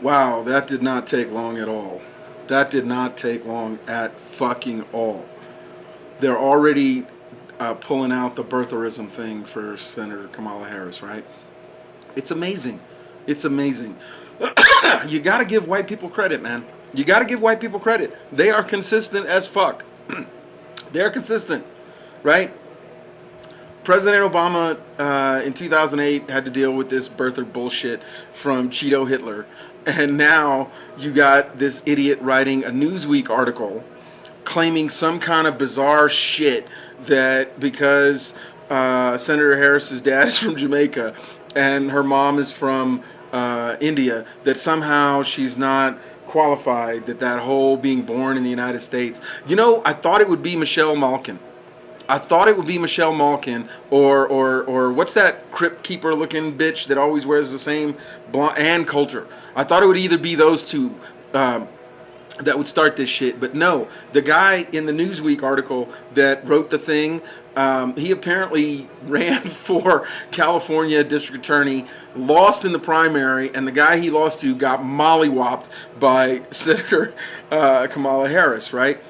Wow, that did not take long at all. That did not take long at fucking all. They're already pulling out the birtherism thing for Senator Kamala Harris, right? It's amazing. It's amazing. You got to give white people credit, man. You got to give white people credit. They are consistent as fuck. They're consistent, right? President Obama in 2008 had to deal with this birther bullshit from Cheeto Hitler. And now you got this idiot writing a Newsweek article claiming some kind of bizarre shit that because Senator Harris's dad is from Jamaica and her mom is from India, that somehow she's not qualified, that whole being born in the United States. You know, I thought it would be Michelle Malkin. I thought it would be Michelle Malkin or what's that crypt keeper looking bitch that always wears the same blonde, Ann Coulter. I thought it would either be those two that would start this shit, but no. The guy in the Newsweek article that wrote the thing, he apparently ran for California district attorney, lost in the primary, and the guy he lost to got mollywopped by Senator Kamala Harris, right?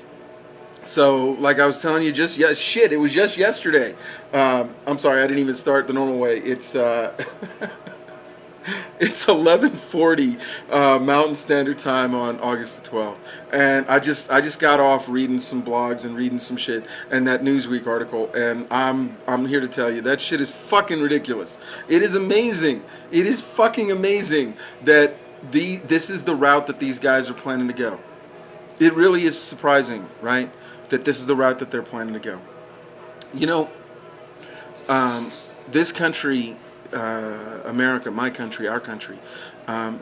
So, like I was telling you, it was just yesterday. I'm sorry, I didn't even start the normal way. It's it's 11:40 Mountain Standard Time on August the 12th, and I just got off reading some blogs and reading some shit and that Newsweek article, and I'm here to tell you that shit is fucking ridiculous. It is amazing. It is fucking amazing that this is the route that these guys are planning to go. It really is surprising, right? That this is the route that they're planning to go. You know, this country, America, my country, our country,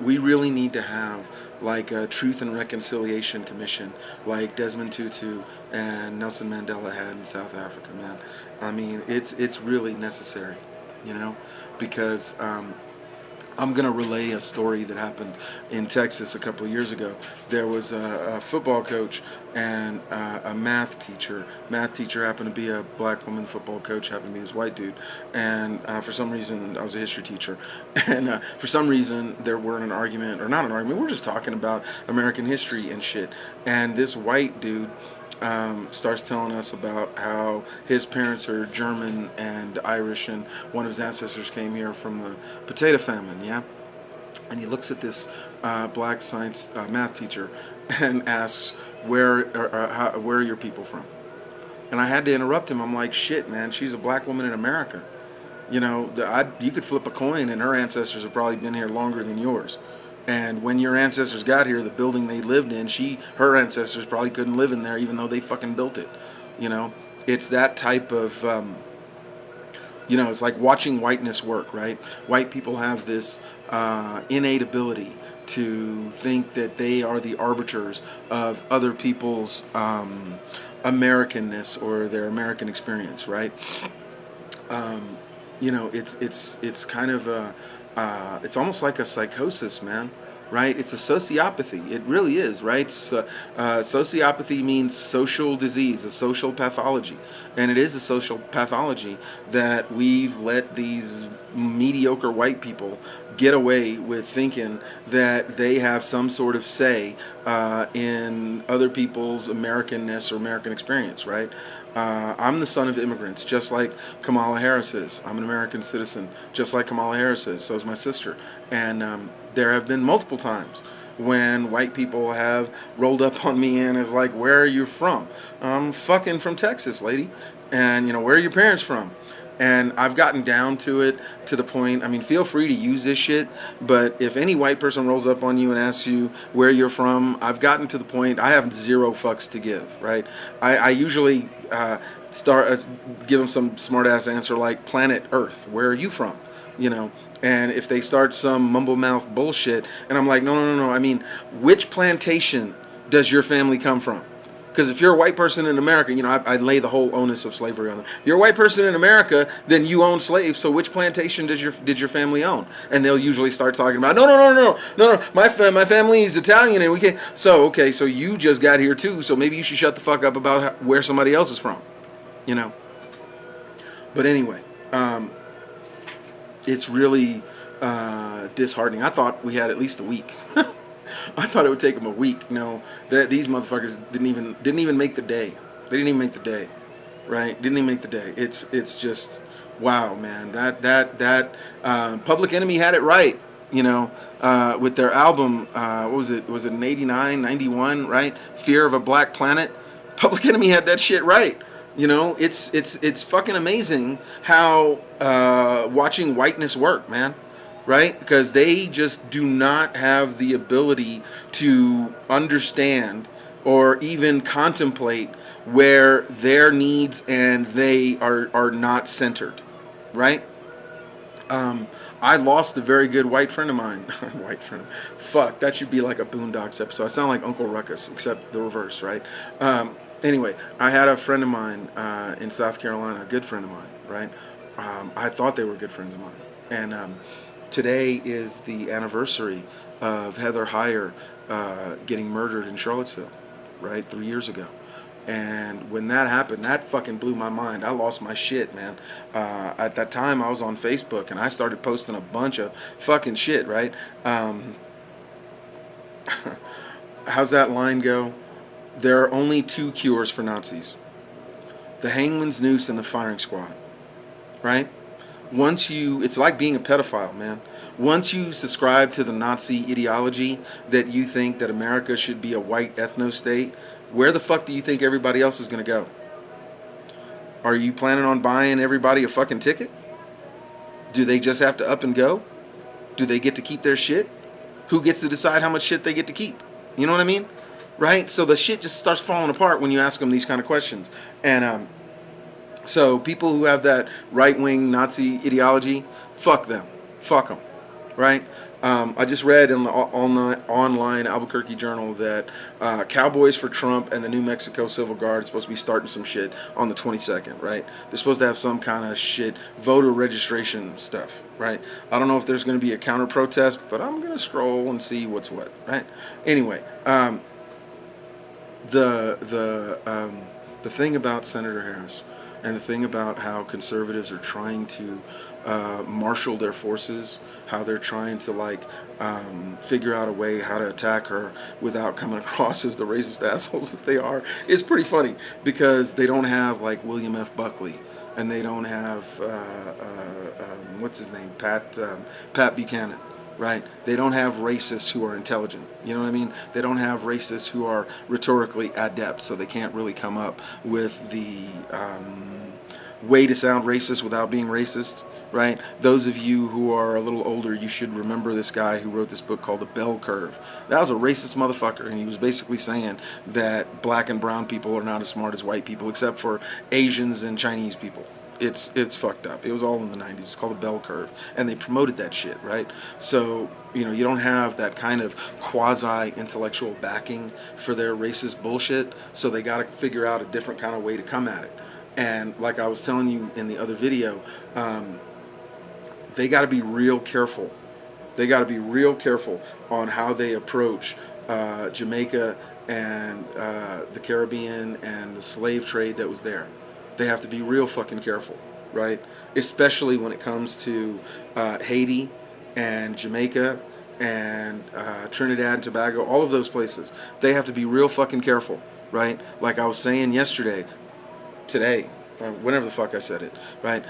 we really need to have like a Truth and Reconciliation Commission like Desmond Tutu and Nelson Mandela had in South Africa, man. I mean, it's really necessary, you know, because I'm going to relay a story that happened in Texas a couple of years ago. There was a football coach and a math teacher. Math teacher happened to be a black woman. Football coach happened to be this white dude. And for some reason, I was a history teacher. And for some reason, there weren't an argument, or not an argument, we're just talking about American history and shit. And this white dude starts telling us about how his parents are German and Irish, and one of his ancestors came here from the potato famine, yeah? And he looks at this black science math teacher and asks, where are your people from? And I had to interrupt him. I'm like, shit, man, she's a black woman in America. You know, you could flip a coin and her ancestors have probably been here longer than yours. And when your ancestors got here, the building they lived in, her ancestors probably couldn't live in there even though they fucking built it. You know, it's that type of, it's like watching whiteness work, right? White people have this innate ability to think that they are the arbiters of other people's Americanness or their American experience, right? It's kind of it's almost like a psychosis, man, right? It's a sociopathy. It really is, right? Sociopathy means social disease, a social pathology. And it is a social pathology that we've let these mediocre white people get away with thinking that they have some sort of say in other people's Americanness or American experience, right? I'm the son of immigrants, just like Kamala Harris is. I'm an American citizen, just like Kamala Harris is. So is my sister. And there have been multiple times when white people have rolled up on me and is like, where are you from? I'm fucking from Texas, lady. And, where are your parents from? And I've gotten down to it to the point, I mean, feel free to use this shit, but if any white person rolls up on you and asks you where you're from, I've gotten to the point, I have zero fucks to give, right? I usually give them some smart-ass answer like planet Earth, where are you from? And if they start some mumble-mouth bullshit, and I'm like, no, I mean, which plantation does your family come from? Because if you're a white person in America, I lay the whole onus of slavery on them. If you're a white person in America, then you own slaves. So which plantation did your family own? And they'll usually start talking about, no. My family is Italian, and we can't. So okay, so you just got here too. So maybe you should shut the fuck up about where somebody else is from. But anyway, it's really disheartening. I thought we had at least a week. I thought it would take them a week. No, that these motherfuckers didn't even make the day. They didn't even make the day, right? Didn't even make the day. It's just wow, man. That Public Enemy had it right. With their album, what was it? Was it in 89, 91, right? Fear of a Black Planet. Public Enemy had that shit right. It's fucking amazing how watching whiteness work, man. Right? Because they just do not have the ability to understand or even contemplate where their needs and they are not centered. Right? I lost a very good white friend of mine. Fuck, that should be like a Boondocks episode. I sound like Uncle Ruckus, except the reverse, right? Anyway, I had a friend of mine in South Carolina, a good friend of mine, right? I thought they were good friends of mine. And today is the anniversary of Heather Heyer getting murdered in Charlottesville, right? 3 years ago. And when that happened, that fucking blew my mind. I lost my shit, man. At that time, I was on Facebook, and I started posting a bunch of fucking shit, right? How's that line go? There are only two cures for Nazis. The hangman's noose and the firing squad, right? It's like being a pedophile, man. Once you subscribe to the Nazi ideology that you think that America should be a white ethno-state, where the fuck do you think everybody else is going to go? Are you planning on buying everybody a fucking ticket? Do they just have to up and go? Do they get to keep their shit? Who gets to decide how much shit they get to keep? You know what I mean? Right? So the shit just starts falling apart when you ask them these kind of questions. And so people who have that right-wing Nazi ideology, fuck them. Fuck them. Right? I just read in the online Albuquerque Journal that Cowboys for Trump and the New Mexico Civil Guard is supposed to be starting some shit on the 22nd, right? They're supposed to have some kind of shit, voter registration stuff, right? I don't know if there's going to be a counter protest, but I'm going to scroll and see what's what, right? Anyway, the thing about Senator Harris and the thing about how conservatives are trying to marshal their forces, how they're trying to figure out a way how to attack her without coming across as the racist assholes that they are, is pretty funny, because they don't have like William F. Buckley, and they don't have what's his name, Pat Buchanan. Right? They don't have racists who are intelligent. You know what I mean? They don't have racists who are rhetorically adept, so they can't really come up with the way to sound racist without being racist. Right? Those of you who are a little older, you should remember this guy who wrote this book called The Bell Curve. That was a racist motherfucker, and he was basically saying that black and brown people are not as smart as white people, except for Asians and Chinese people. It's fucked up. It was all in the 90s. It's called the Bell Curve. And they promoted that shit, right? So, you don't have that kind of quasi-intellectual backing for their racist bullshit, so they got to figure out a different kind of way to come at it. And like I was telling you in the other video, they got to be real careful. They got to be real careful on how they approach Jamaica and the Caribbean and the slave trade that was there. They have to be real fucking careful, right? Especially when it comes to Haiti and Jamaica and Trinidad and Tobago, all of those places. They have to be real fucking careful, right? Like I was saying today, whenever the fuck I said it, right?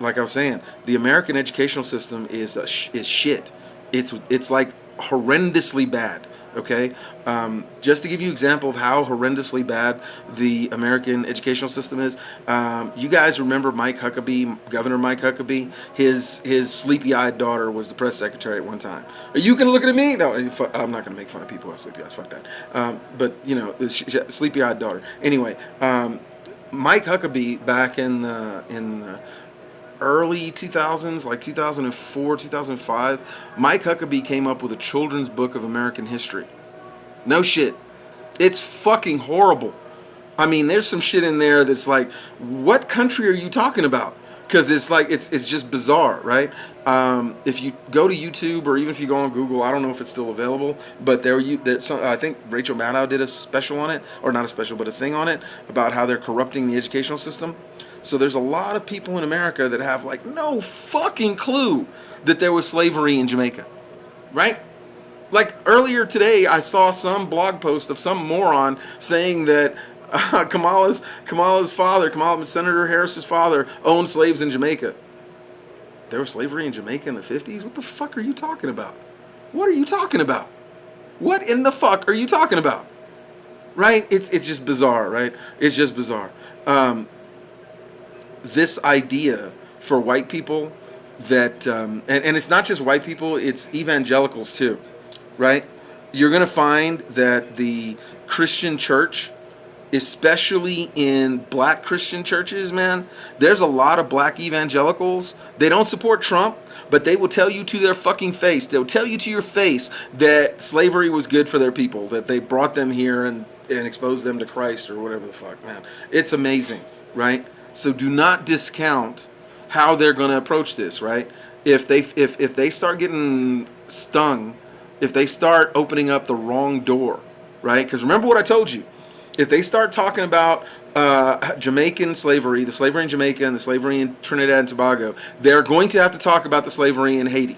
Like I was saying, the American educational system is shit. It's like horrendously bad. Okay, just to give you an example of how horrendously bad the American educational system is, you guys remember Mike Huckabee, Governor Mike Huckabee? His sleepy-eyed daughter was the press secretary at one time. Are you gonna look at me? No, I'm not gonna make fun of people who have sleepy eyes. Fuck that. But sleepy-eyed daughter. Anyway, Mike Huckabee back in the early 2000s, like 2004, 2005, Mike Huckabee came up with a children's book of American history. No shit. It's fucking horrible. I mean, there's some shit in there that's like, what country are you talking about? Because it's like, it's just bizarre, right? If you go to YouTube or even if you go on Google, I don't know if it's still available, but I think Rachel Maddow did a special on it, or not a special, but a thing on it about how they're corrupting the educational system. So there's a lot of people in America that have like no fucking clue that there was slavery in Jamaica, right? Like earlier today, I saw some blog post of some moron saying that Kamala's father, Senator Harris's father, owned slaves in Jamaica. There was slavery in Jamaica in the 50s? What the fuck are you talking about? What are you talking about? What in the fuck are you talking about? Right? It's just bizarre, right? It's just bizarre. This idea for white people that, and it's not just white people, it's evangelicals too, right? You're going to find that the Christian church, especially in black Christian churches, man, there's a lot of black evangelicals. They don't support Trump, but they will tell you to their fucking face, they'll tell you to your face that slavery was good for their people, that they brought them here and exposed them to Christ or whatever the fuck, man. It's amazing, right? So do not discount how they're going to approach this, right? If they start getting stung, if they start opening up the wrong door, right? Because remember what I told you. If they start talking about Jamaican slavery, the slavery in Jamaica and the slavery in Trinidad and Tobago, they're going to have to talk about the slavery in Haiti.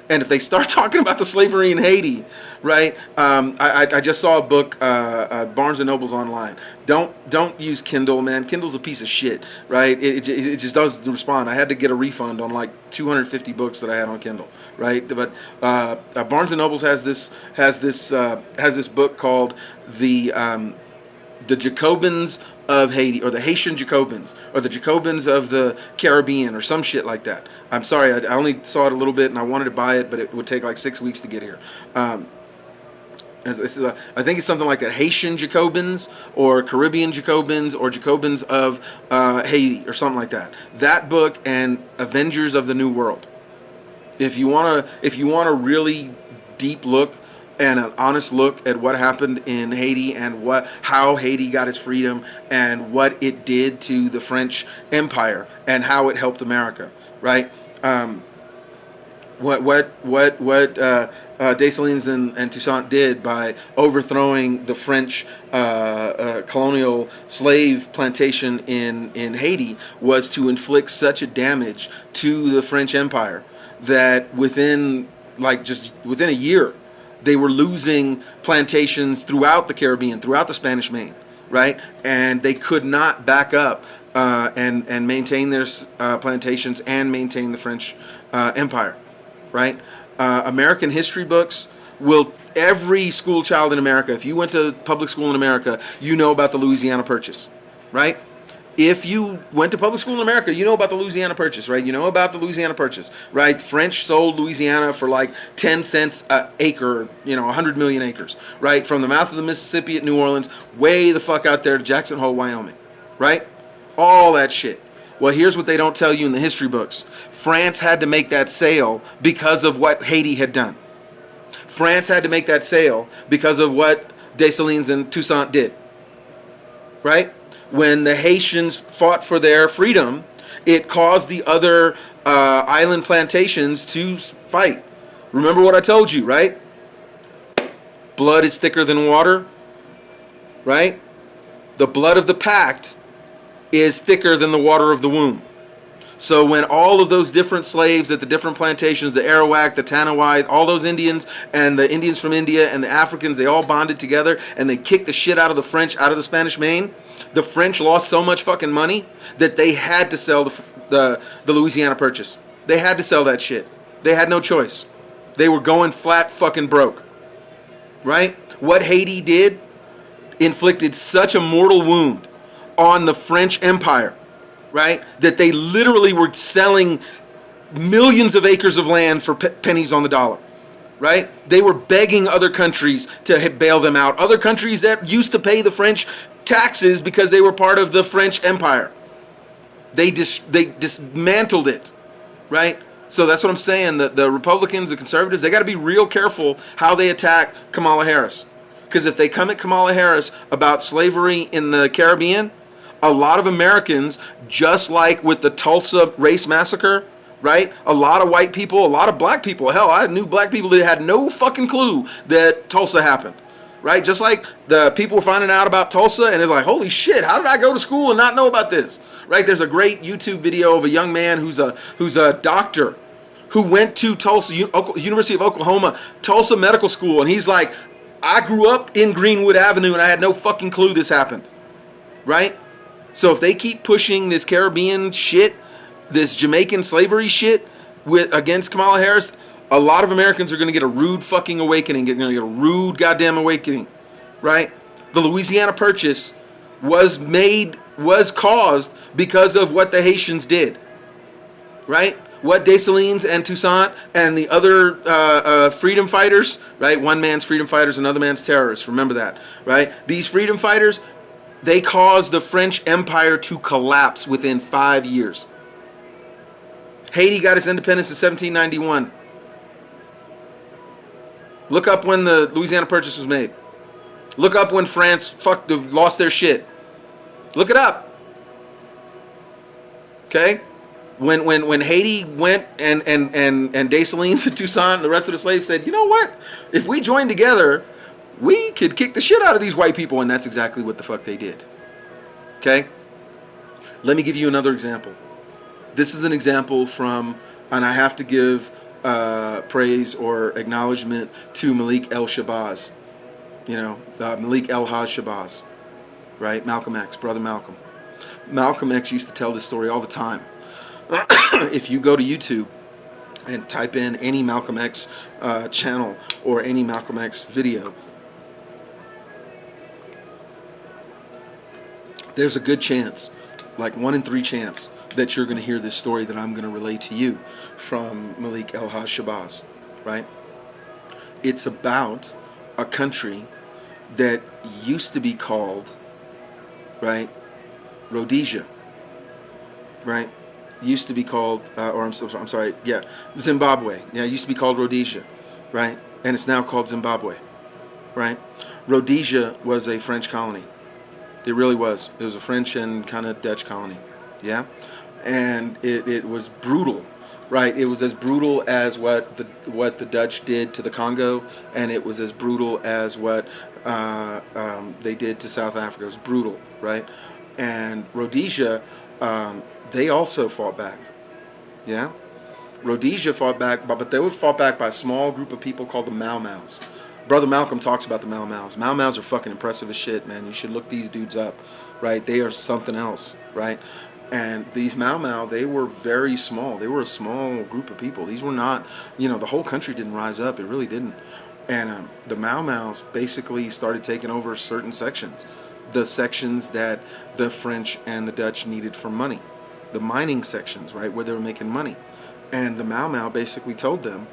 And if they start talking about the slavery in Haiti, right? I just saw a book, Barnes and Noble's online. Don't use Kindle, man. Kindle's a piece of shit, right? It just doesn't respond. I had to get a refund on like 250 books that I had on Kindle, right? But Barnes and Noble's has this book called the Jacobins of Haiti, or the Haitian Jacobins, or the Jacobins of the Caribbean, or some shit like that. I'm sorry, I only saw it a little bit, and I wanted to buy it, but it would take like 6 weeks to get here. I think it's something like that, Haitian Jacobins, or Caribbean Jacobins, or Jacobins of Haiti, or something like that. That book and Avengers of the New World. If you want a really deep look and an honest look at what happened in Haiti and how Haiti got its freedom and what it did to the French Empire and how it helped America, right? What Dessalines and Toussaint did by overthrowing the French colonial slave plantation in Haiti was to inflict such a damage to the French Empire that within a year, they were losing plantations throughout the Caribbean, throughout the Spanish Main, right? And they could not back up and maintain their plantations and maintain the French Empire, right? American history books every school child in America, if you went to public school in America, you know about the Louisiana Purchase, right? If you went to public school in America, you know about the Louisiana Purchase, right? You know about the Louisiana Purchase, right? French sold Louisiana for like 10 cents an acre, 100 million acres, right? From the mouth of the Mississippi at New Orleans, way the fuck out there to Jackson Hole, Wyoming, right? All that shit. Well, here's what they don't tell you in the history books. France had to make that sale because of what Haiti had done. France had to make that sale because of what Dessalines and Toussaint did, right? When the Haitians fought for their freedom, it caused the other island plantations to fight. Remember what I told you, right? Blood is thicker than water, right? The blood of the pact is thicker than the water of the womb. So when all of those different slaves at the different plantations, the Arawak, the Tanawai, all those Indians, and the Indians from India, and the Africans, they all bonded together, and they kicked the shit out of the French, out of the Spanish Main. The French lost so much fucking money that they had to sell the Louisiana Purchase. They had to sell that shit. They had no choice. They were going flat fucking broke. Right? What Haiti did inflicted such a mortal wound on the French Empire, right, that they literally were selling millions of acres of land for pennies on the dollar. Right? They were begging other countries to bail them out. Other countries that used to pay the French taxes because they were part of the French Empire. They dismantled it, right? So that's what I'm saying. The Republicans, the conservatives, they got to be real careful how they attack Kamala Harris. Because if they come at Kamala Harris about slavery in the Caribbean, a lot of Americans, just like with the Tulsa race massacre, right? A lot of white people, a lot of black people. Hell, I knew black people that had no fucking clue that Tulsa happened. Right? Just like the people were finding out about Tulsa and it's like, holy shit, how did I go to school and not know about this? right? There's a great YouTube video of a young man who's a doctor who went to Tulsa, University of Oklahoma, Tulsa Medical School, and he's like, I grew up in Greenwood Avenue and I had no fucking clue this happened, right? So if they keep pushing this Caribbean shit, this Jamaican slavery shit against Kamala Harris, a lot of Americans are going to get a rude fucking awakening. They're going to get a rude goddamn awakening, right? The Louisiana Purchase was caused because of what the Haitians did, right? What Dessalines and Toussaint and the other freedom fighters, right? One man's freedom fighters, another man's terrorists. Remember that, right? These freedom fighters, they caused the French Empire to collapse within 5 years. Haiti got its independence in 1791. Look up when the Louisiana Purchase was made. Look up when France lost their shit. Look it up. Okay? When Haiti went and Dessalines and Toussaint and the rest of the slaves said, you know what? If we join together, we could kick the shit out of these white people. And that's exactly what the fuck they did. Okay? Let me give you another example. This is an example from, and I have to give praise or acknowledgement to Malik El-Shabazz. You know, Malik El-Haj-Shabazz. Right? Malcolm X, brother Malcolm. Malcolm X used to tell this story all the time. If you go to YouTube and type in any Malcolm X channel or any Malcolm X video, there's a good chance, like 1 in 3 chance, that you're going to hear this story that I'm going to relay to you from Malik El-Haj-Shabazz, right? It's about a country that used to be called, right, Rhodesia, right? Used to be called, Zimbabwe. Yeah, it used to be called Rhodesia, right? And it's now called Zimbabwe, right? Rhodesia was a French colony. It really was. It was a French and kind of Dutch colony, yeah? And it was brutal, right? It was as brutal as what the Dutch did to the Congo, and it was as brutal as what they did to South Africa. It was brutal, right? And Rhodesia, they also fought back, yeah? Rhodesia fought back, but they were fought back by a small group of people called the Mau Mau's. Brother Malcolm talks about the Mau Mau's. Mau Mau's are fucking impressive as shit, man. You should look these dudes up, right? They are something else, right? And these Mau Mau, they were very small. They were a small group of people. These were not, you know, the whole country didn't rise up. It really didn't. And the Mau Mau's basically started taking over certain sections. The sections that the French and the Dutch needed for money. The mining sections, right, where they were making money. And the Mau Mau basically told them,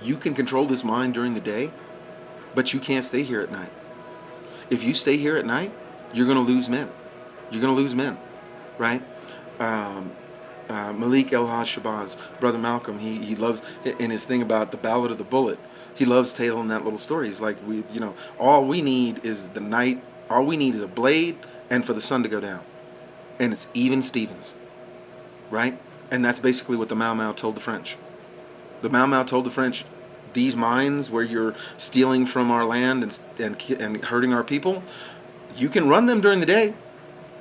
you can control this mine during the day, but you can't stay here at night. If you stay here at night, you're going to lose men. You're going to lose men, right? Malik El-Haj-Shabazz, brother Malcolm, he loves, in his thing about the Ballad of the Bullet, he loves telling that little story. He's like, all we need is the night, all we need is a blade and for the sun to go down. And it's even Stevens, right? And that's basically what the Mau Mau told the French. The Mau Mau told the French, these mines where you're stealing from our land and hurting our people, you can run them during the day.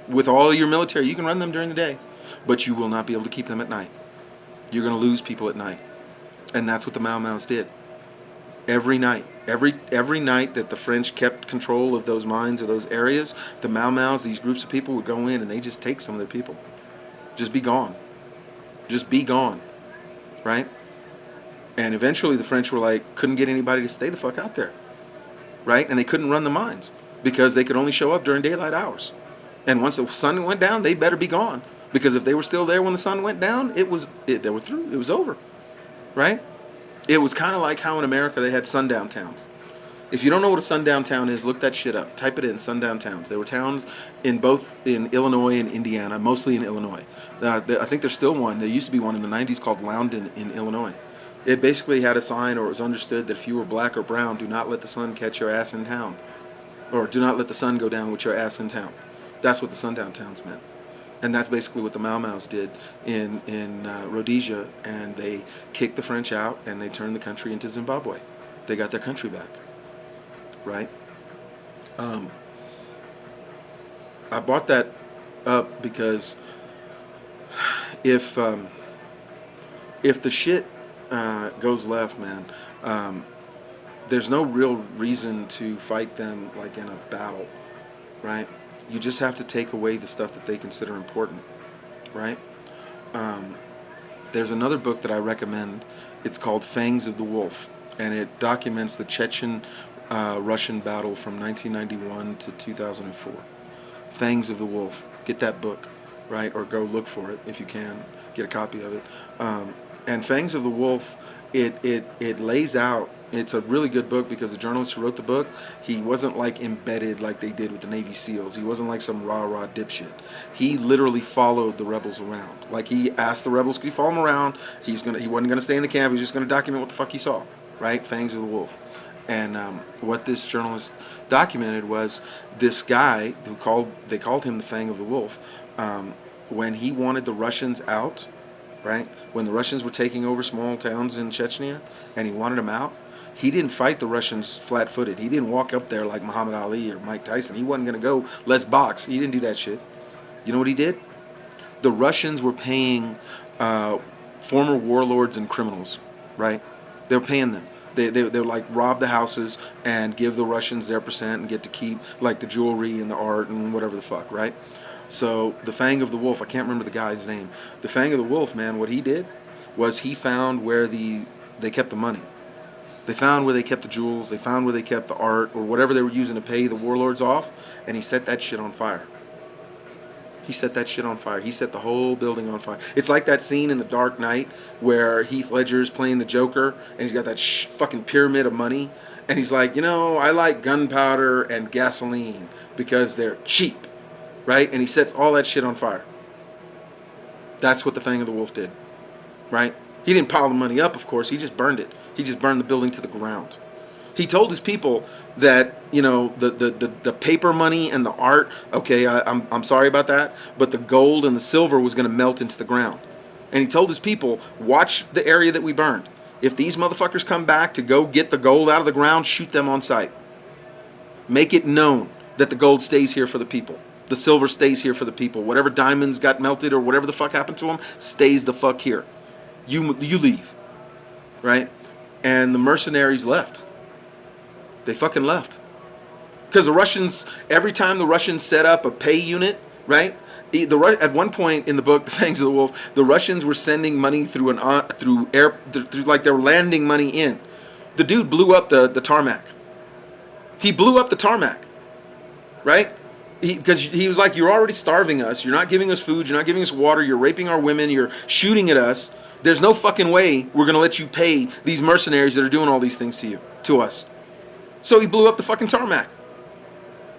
With all your military, you can run them during the day. But you will not be able to keep them at night. You're going to lose people at night. And that's what the Mau Mau's did. Every night. Every night that the French kept control of those mines or those areas, the Mau Mau's, these groups of people would go in and they just take some of their people. Just be gone. Just be gone. Right? And eventually the French were like, couldn't get anybody to stay the fuck out there. Right? And they couldn't run the mines because they could only show up during daylight hours. And once the sun went down, they better be gone. Because if they were still there when the sun went down, they were through. It was over. Right? It was kind of like how in America they had sundown towns. If you don't know what a sundown town is, look that shit up. Type it in, sundown towns. There were towns in Illinois and Indiana, mostly in Illinois. I think there's still one. There used to be one in the 90s called Loudon in Illinois. It basically had a sign, or it was understood that if you were black or brown, do not let the sun catch your ass in town. Or do not let the sun go down with your ass in town. That's what the sundown towns meant. And that's basically what the Mau Mau's did in Rhodesia. And they kicked the French out and they turned the country into Zimbabwe. They got their country back. Right? I bought that up because if the shit goes left, man, there's no real reason to fight them like in a battle, right? You just have to take away the stuff that they consider important, right? There's another book that I recommend. It's called Fangs of the Wolf, and it documents the Chechen Russian battle from 1991 to 2004. Fangs of the Wolf. Get that book, right? Or go look for it if you can. Get a copy of it. And Fangs of the Wolf, it lays out. It's a really good book because the journalist who wrote the book, he wasn't like embedded like they did with the Navy SEALs. He wasn't like some rah-rah dipshit. He literally followed the rebels around. Like he asked the rebels, could he follow him around? He wasn't gonna stay in the camp. He was just gonna document what the fuck he saw, right? Fangs of the Wolf. And what this journalist documented was this guy they called him the Fang of the Wolf. When he wanted the Russians out, right? When the Russians were taking over small towns in Chechnya, and he wanted them out, he didn't fight the Russians flat-footed. He didn't walk up there like Muhammad Ali or Mike Tyson. He wasn't going to go, let's box. He didn't do that shit. You know what he did? The Russians were paying former warlords and criminals, right? They were paying them. They would like rob the houses and give the Russians their percent and get to keep like the jewelry and the art and whatever the fuck, right? So the Fang of the Wolf, I can't remember the guy's name. The Fang of the Wolf, man, what he did was he found where they kept the money. They found where they kept the jewels. They found where they kept the art or whatever they were using to pay the warlords off, and he set that shit on fire. He set that shit on fire. He set the whole building on fire. It's like that scene in The Dark Knight where Heath Ledger's playing the Joker, and he's got that fucking pyramid of money, and he's like, I like gunpowder and gasoline because they're cheap, right? And he sets all that shit on fire. That's what the Fang of the Wolf did, right? He didn't pile the money up, of course. He just burned it. He just burned the building to the ground. He told his people that, the paper money and the art, okay, I'm sorry about that, but the gold and the silver was going to melt into the ground. And he told his people, watch the area that we burned. If these motherfuckers come back to go get the gold out of the ground, shoot them on sight. Make it known that the gold stays here for the people. The silver stays here for the people. Whatever diamonds got melted or whatever the fuck happened to them stays the fuck here. You leave, right? And the mercenaries left. They fucking left. Because the Russians, every time the Russians set up a pay unit, right? At one point in the book, The Fangs of the Wolf, the Russians were sending money through like they were landing money in. The dude blew up the tarmac. He blew up the tarmac, right? Because he was like, you're already starving us. You're not giving us food. You're not giving us water. You're raping our women. You're shooting at us. There's no fucking way we're going to let you pay these mercenaries that are doing all these things to us. So he blew up the fucking tarmac.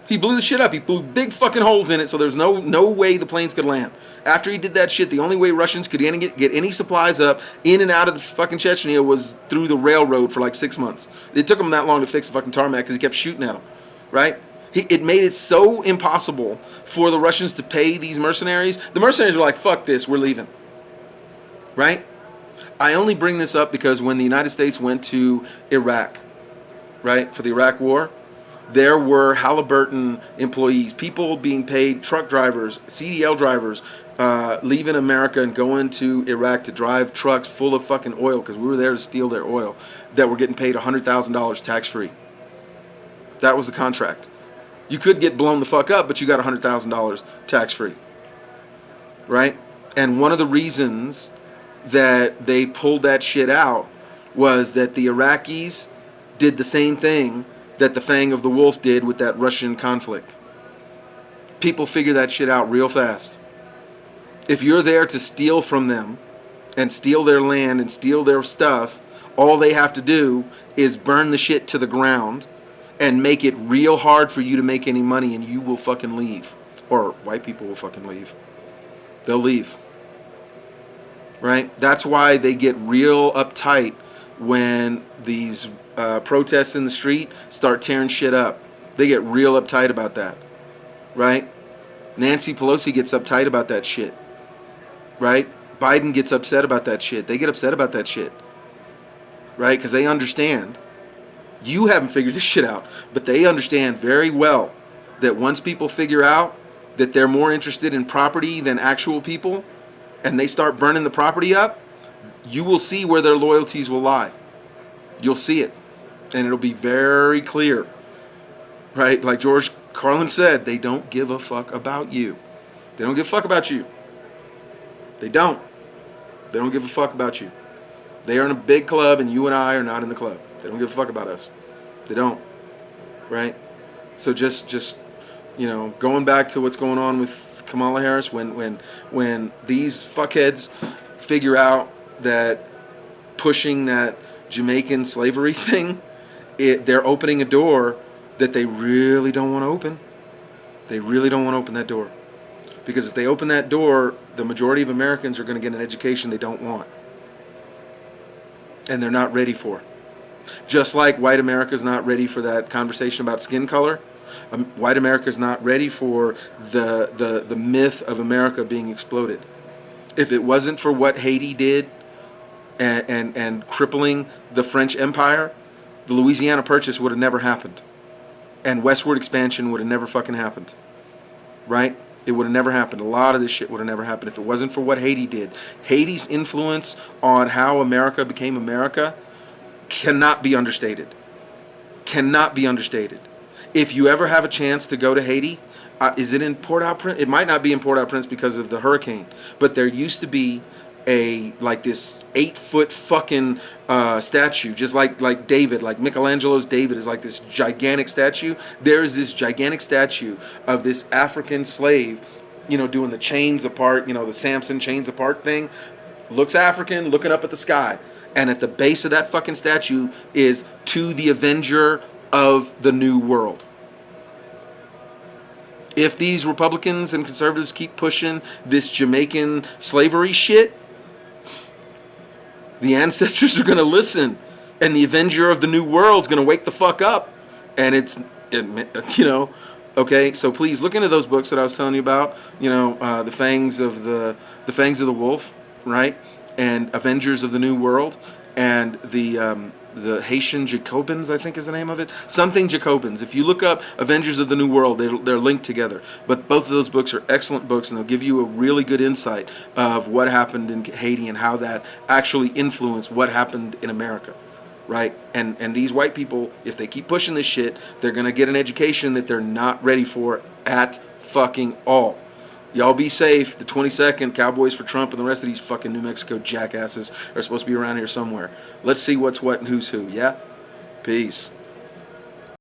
He blew the shit up. He blew big fucking holes in it so there's no way the planes could land. After he did that shit, the only way Russians could get any supplies up in and out of the fucking Chechnya was through the railroad for like 6 months. It took him that long to fix the fucking tarmac because he kept shooting at them, right? It made it so impossible for the Russians to pay these mercenaries. The mercenaries were like, fuck this, we're leaving, right? I only bring this up because when the United States went to Iraq, right, for the Iraq War, there were Halliburton employees, people being paid, truck drivers, CDL drivers, leaving America and going to Iraq to drive trucks full of fucking oil because we were there to steal their oil, that were getting paid $100,000 tax-free. That was the contract. You could get blown the fuck up, but you got $100,000 tax-free, right? And one of the reasons that they pulled that shit out was that the Iraqis did the same thing that the Fang of the Wolf did with that Russian conflict. People figure that shit out real fast. If you're there to steal from them and steal their land and steal their stuff, all they have to do is burn the shit to the ground and make it real hard for you to make any money, and you will fucking leave. Or white people will fucking leave. They'll leave. Right? That's why they get real uptight when these protests in the street start tearing shit up. They get real uptight about that. Right? Nancy Pelosi gets uptight about that shit. Right? Biden gets upset about that shit. They get upset about that shit. Right? Because they understand. You haven't figured this shit out, but they understand very well that once people figure out that they're more interested in property than actual people, and they start burning the property up, you will see where their loyalties will lie. You'll see it. And it'll be very clear. Right? Like George Carlin said, they don't give a fuck about you. They don't give a fuck about you. They don't. They don't give a fuck about you. They are in a big club and you and I are not in the club. They don't give a fuck about us. They don't. Right? So just going back to what's going on with Kamala Harris, when these fuckheads figure out that pushing that Jamaican slavery thing, they're opening a door that they really don't want to open. They really don't want to open that door. Because if they open that door, the majority of Americans are going to get an education they don't want. And they're not ready for. Just like white America is not ready for that conversation about skin color. White America is not ready for the myth of America being exploded. If it wasn't for what Haiti did and crippling the French Empire, the Louisiana Purchase would have never happened. And westward expansion would have never fucking happened. Right? It would have never happened. A lot of this shit would have never happened if it wasn't for what Haiti did. Haiti's influence on how America became America cannot be understated. Cannot be understated. If you ever have a chance to go to Haiti, is it in Port-au-Prince? It might not be in Port-au-Prince because of the hurricane, but there used to be this 8-foot fucking statue, just like David, like Michelangelo's David is like this gigantic statue. There's this gigantic statue of this African slave, doing the chains apart, the Samson chains apart thing. Looks African, looking up at the sky. And at the base of that fucking statue is "To the Avenger of the New World." If these Republicans and conservatives keep pushing this Jamaican slavery shit, the ancestors are going to listen, and the Avenger of the New World is going to wake the fuck up. And okay. So please look into those books that I was telling you about. The Fangs of the Wolf, right? And Avengers of the New World, and the Haitian Jacobins, I think is the name of it. Something Jacobins. If you look up Avengers of the New World, they're linked together. But both of those books are excellent books, and they'll give you a really good insight of what happened in Haiti and how that actually influenced what happened in America, right? And these white people, if they keep pushing this shit, they're going to get an education that they're not ready for at fucking all. Y'all be safe. The 22nd, Cowboys for Trump, and the rest of these fucking New Mexico jackasses are supposed to be around here somewhere. Let's see what's what and who's who, yeah? Peace.